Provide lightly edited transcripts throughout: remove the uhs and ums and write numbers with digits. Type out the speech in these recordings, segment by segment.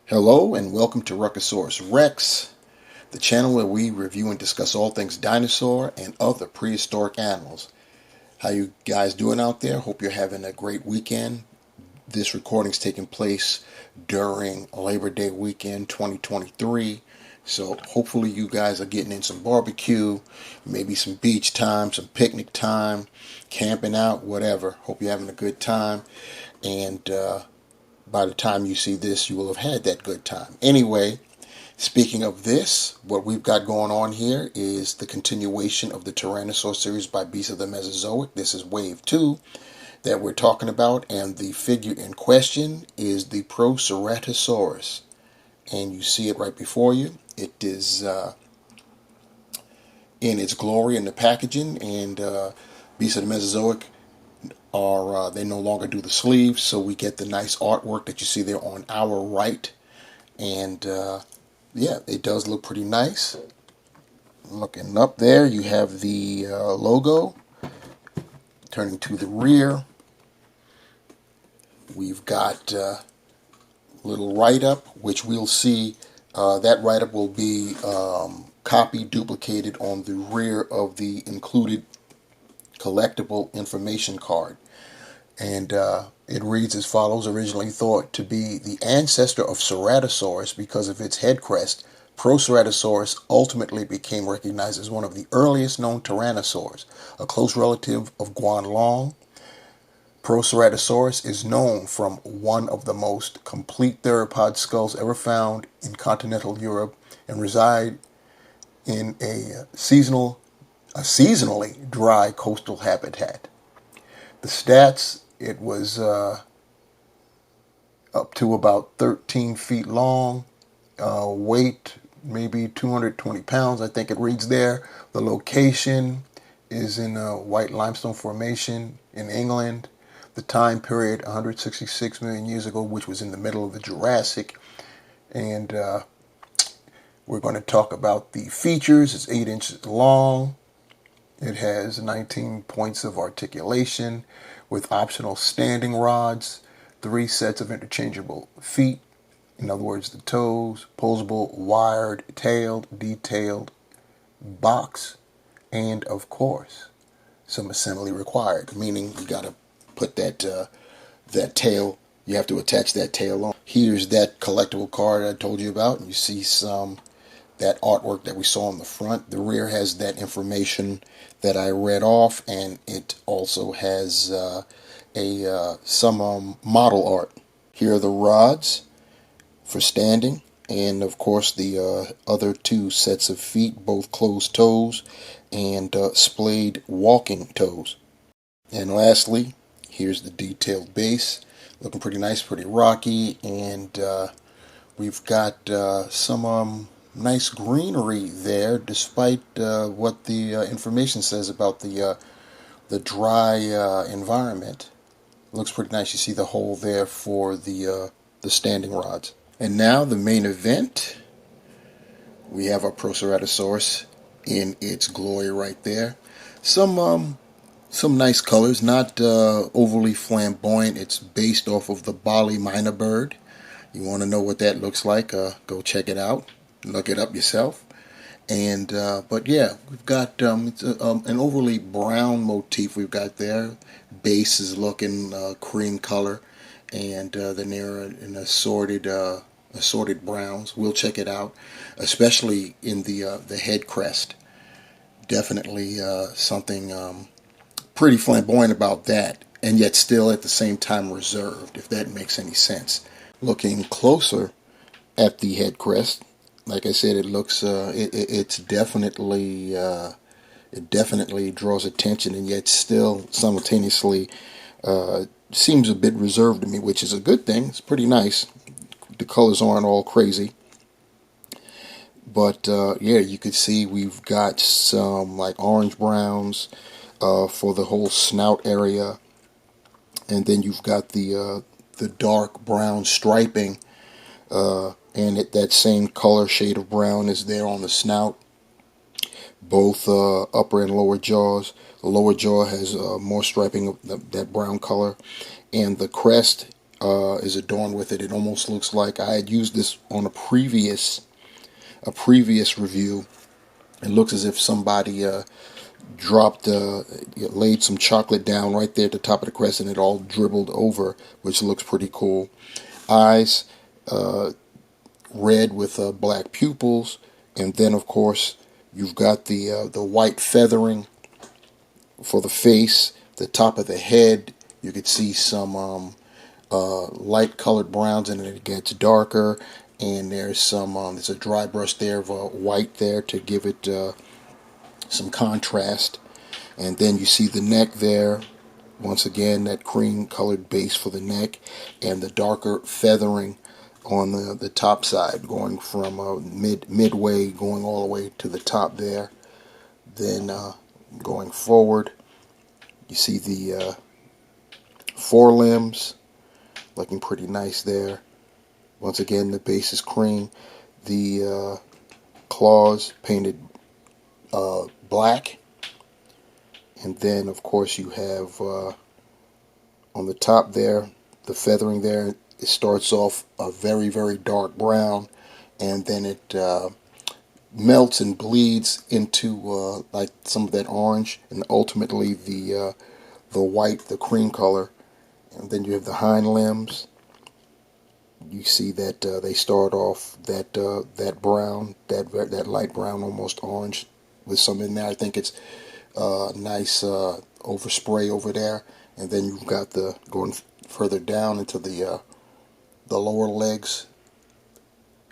Hello and welcome to Ruckosaurus Rex, the channel where we review and discuss all things dinosaur and other prehistoric animals. How you guys doing out there? Hope you're having a great weekend. This recording's taking place during Labor Day weekend 2023. So hopefully you guys are getting in some barbecue, maybe some beach time, some picnic time, camping out, whatever. Hope you're having a good time. And by the time you see this, you will have had that good time. Anyway, speaking of this, what we've got going on here is the continuation of the Tyrannosaur series by Beasts of the Mesozoic. This is wave 2 that we're talking about, and the figure in question is the Proceratosaurus. And you see it right before you. It is in its glory in the packaging, and Beasts of the Mesozoic are they no longer do the sleeves, so we get the nice artwork that you see there on our right. And yeah, it does look pretty nice. Looking up there, you have the logo. Turning to the rear, we've got a little write-up, which we'll see. That write-up will be copied, duplicated on the rear of the included collectible information card. And it reads as follows: originally thought to be the ancestor of Ceratosaurus because of its head crest, Proceratosaurus ultimately became recognized as one of the earliest known tyrannosaurs, a close relative of Guanlong. Proceratosaurus is known from one of the most complete theropod skulls ever found in continental Europe and reside in a seasonally dry coastal habitat. The stats: it was up to about 13 feet long, weight maybe 220 pounds, I think it reads there. The location is in a white limestone formation in England. The time period, 166 million years ago, which was in the middle of the Jurassic. And we're going to talk about the features. It's 8 inches long. It has 19 points of articulation with optional standing rods, 3 sets of interchangeable feet, in other words, the toes, posable, wired, tailed, detailed, box, and of course, some assembly required, meaning you got to put that tail, you have to attach that tail on. Here's that collectible card I told you about, and you see that artwork that we saw on the front. The rear has that information that I read off, and it also has some model art. Here are the rods for standing, and of course the other 2 sets of feet, both closed toes and splayed walking toes. And lastly, here's the detailed base, looking pretty nice, pretty rocky, and we've got some nice greenery there, despite what the information says about the dry environment. Looks pretty nice. You see the hole there for the standing rods. And now the main event. We have our Proceratosaurus in its glory right there. Some nice colors, not overly flamboyant. It's based off of the Bali myna bird. You want to know what that looks like? Go check it out. Look it up yourself. And but yeah, we've got it's an overly brown motif we've got there. Base is looking cream color, and then there are in assorted browns. We'll check it out, especially in the head crest. Definitely something pretty flamboyant about that, and yet still at the same time reserved, if that makes any sense. Looking closer at the head crest, like I said, it looks it's definitely it definitely draws attention, and yet still simultaneously seems a bit reserved to me, which is a good thing. It's pretty nice. The colors aren't all crazy, but yeah, you could see we've got some like orange browns for the whole snout area, and then you've got the dark brown striping. And that same color shade of brown is there on the snout, both upper and lower jaws. The lower jaw has more striping of that brown color, and the crest is adorned with it. It almost looks like I had used this on a previous review. It looks as if somebody dropped, laid some chocolate down right there at the top of the crest, and it all dribbled over, which looks pretty cool. Eyes, red with black pupils, and then of course you've got the white feathering for the face, the top of the head. You could see some light colored browns, and it gets darker. And there's a dry brush there of white there to give it some contrast. And then you see the neck there. Once again, that cream colored base for the neck, and the darker feathering on the top side, going from midway, going all the way to the top there. Then going forward, you see the forelimbs looking pretty nice there. Once again, the base is cream. The claws painted black. And then, of course, you have on the top there, the feathering there, it starts off a very, very dark brown, and then it melts and bleeds into like some of that orange, and ultimately the white, the cream color. And then you have the hind limbs. You see that they start off that brown, that light brown, almost orange, with some in there. I think it's nice overspray over there. And then you've got the going further down into the lower legs,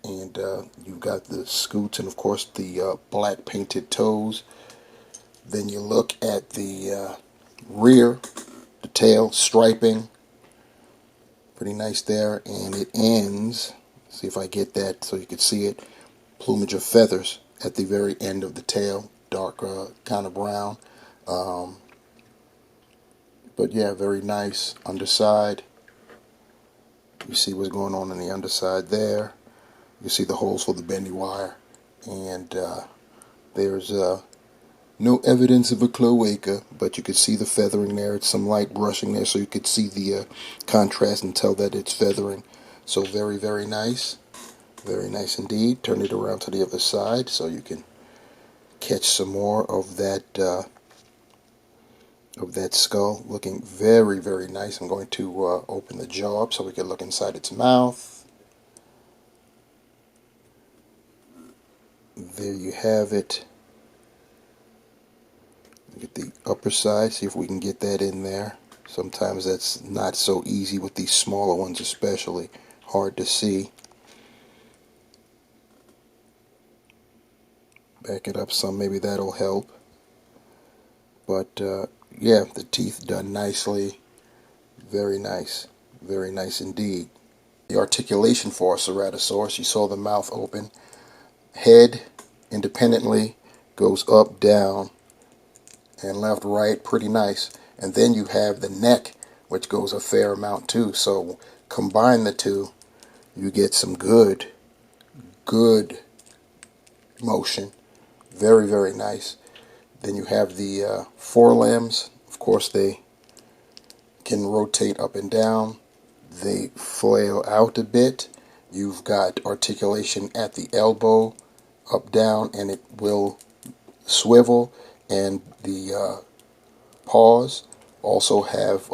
and you've got the scoots, and of course the black painted toes. Then you look at the rear, the tail striping, pretty nice there, and it ends, see if I get that so you can see it, plumage of feathers at the very end of the tail, dark kind of brown. But yeah, very nice underside. You see what's going on the underside there. You see the holes for the bendy wire, and there's no evidence of a cloaca, but you could see the feathering there. It's some light brushing there, so you could see the contrast and tell that it's feathering. So very, very nice. Very nice indeed. Turn it around to the other side so you can catch some more of that skull. Looking very, very nice. I'm going to open the jaw up so we can look inside its mouth. There you have it. Look at the upper side, see if we can get that in there. Sometimes that's not so easy with these smaller ones, especially hard to see. Back it up some, maybe that'll help. But yeah, the teeth done nicely. Very nice indeed. The articulation for a Ceratosaurus, you saw the mouth open. Head independently goes up, down, and left, right, pretty nice. And then you have the neck, which goes a fair amount too. So combine the two, you get some good motion. Very, very nice. Then you have the forelimbs. Of course, they can rotate up and down. They flail out a bit. You've got articulation at the elbow, up, down, and it will swivel. And the paws also have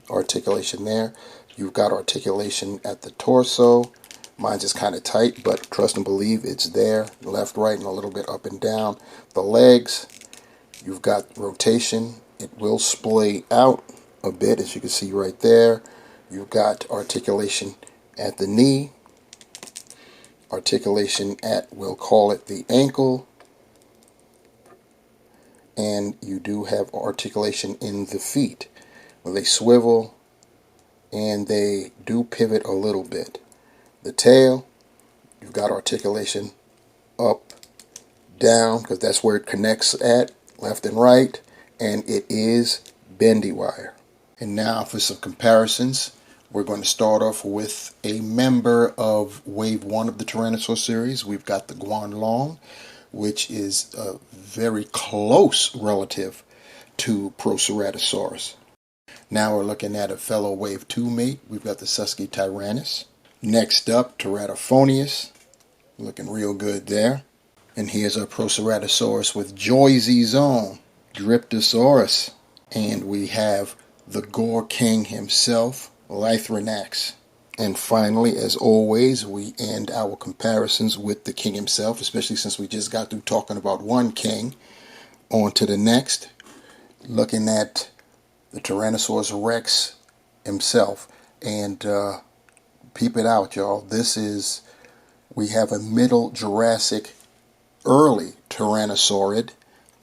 articulation there. You've got articulation at the torso. Mine's just kind of tight, but trust and believe it's there. Left, right, and a little bit up and down. The legs, you've got rotation. It will splay out a bit, as you can see right there. You've got articulation at the knee. Articulation at, we'll call it the ankle. And you do have articulation in the feet, where they swivel and they do pivot a little bit. The tail, you've got articulation up, down, because that's where it connects at, left and right, and it is bendy wire. And now for some comparisons, we're going to start off with a member of Wave 1 of the Tyrannosaur series. We've got the Guanlong, which is a very close relative to Proceratosaurus. Now we're looking at a fellow Wave 2 mate. We've got the Susky Tyrannus. Next up, Teratophonius. Looking real good there. And here's our Proceratosaurus with Joyzy's own Dryptosaurus. And we have the Gore King himself, Lythrinax. And finally, as always, we end our comparisons with the king himself, especially since we just got through talking about one king. On to the next, looking at the Tyrannosaurus Rex himself. And peep it out, y'all. We have a middle Jurassic early Tyrannosaurid.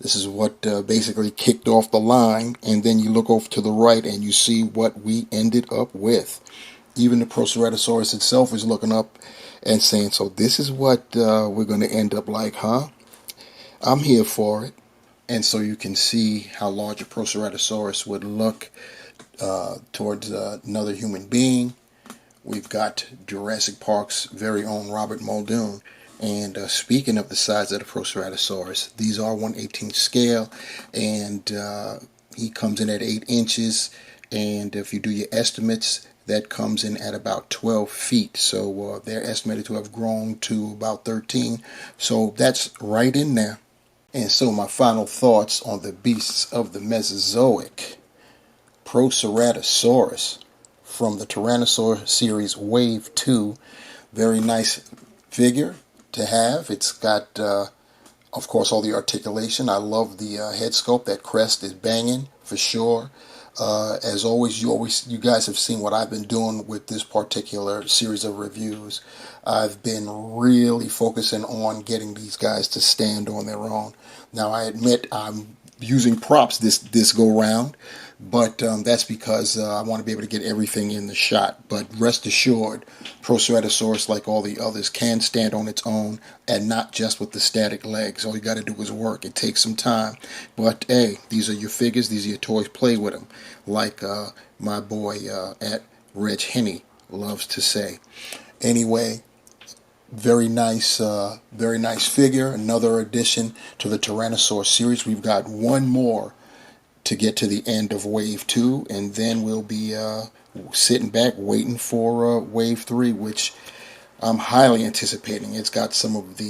This is what basically kicked off the line, and then you look over to the right and you see what we ended up with. Even the Proceratosaurus itself is looking up and saying, so this is what we're going to end up like, huh? I'm here for it. And so you can see how large a Proceratosaurus would look towards another human being. We've got Jurassic Park's very own Robert Muldoon. And speaking of the size of the Proceratosaurus, these are 1/18 scale, and he comes in at 8 inches. And if you do your estimates, that comes in at about 12 feet. So they're estimated to have grown to about 13. So that's right in there. And so my final thoughts on the beasts of the Mesozoic. Proceratosaurus from the Tyrannosaur series Wave 2. Very nice figure to have. It's got, of course, all the articulation. I love the head sculpt. That crest is banging for sure. As always, you guys have seen what I've been doing with this particular series of reviews. I've been really focusing on getting these guys to stand on their own. Now, I admit I'm using props this go round, but that's because I want to be able to get everything in the shot. But rest assured, Proceratosaurus, like all the others, can stand on its own, and not just with the static legs. All you got to do is work. It takes some time, but hey, these are your figures, these are your toys. Play with them, like my boy at Reg Henney loves to say. Anyway, very nice figure. Another addition to the Tyrannosaur series. We've got one more to get to the end of Wave 2, and then we'll be sitting back waiting for Wave 3, which I'm highly anticipating. It's got some of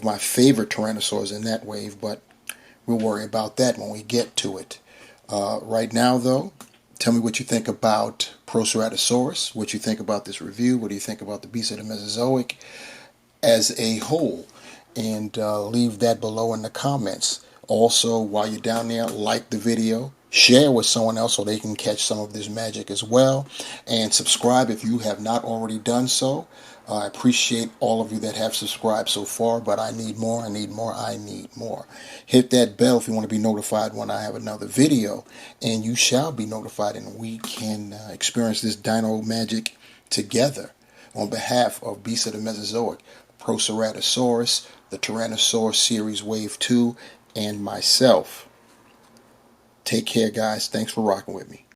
my favorite Tyrannosaurs in that wave, but we'll worry about that when we get to it. Right now, though, tell me what you think about Proceratosaurus, what you think about this review, what do you think about the Beast of the Mesozoic as a whole, and leave that below in the comments. Also, while you're down there, like the video, share with someone else so they can catch some of this magic as well, and subscribe if you have not already done so. I appreciate all of you that have subscribed so far, but I need more, I need more, I need more. Hit that bell if you want to be notified when I have another video, and you shall be notified, and we can experience this dino magic together. On behalf of Beasts of the Mesozoic, Proceratosaurus, the Tyrannosaur Series Wave 2, and myself. Take care, guys. Thanks for rocking with me.